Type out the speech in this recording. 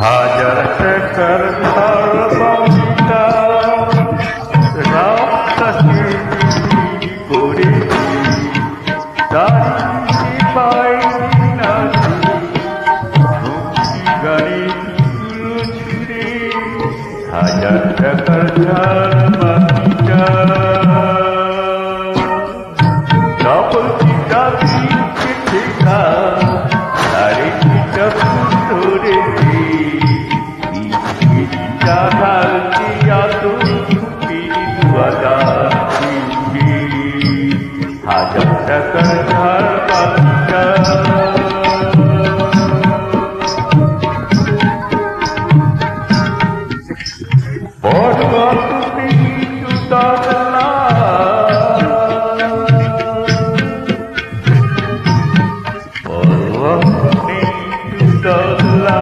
হাজার টাকার ধার বাংলা রাস্তাকে করে দাঁড়িয়ে পাই না গাড়ি ছুড়ে হাজার টাকার ধার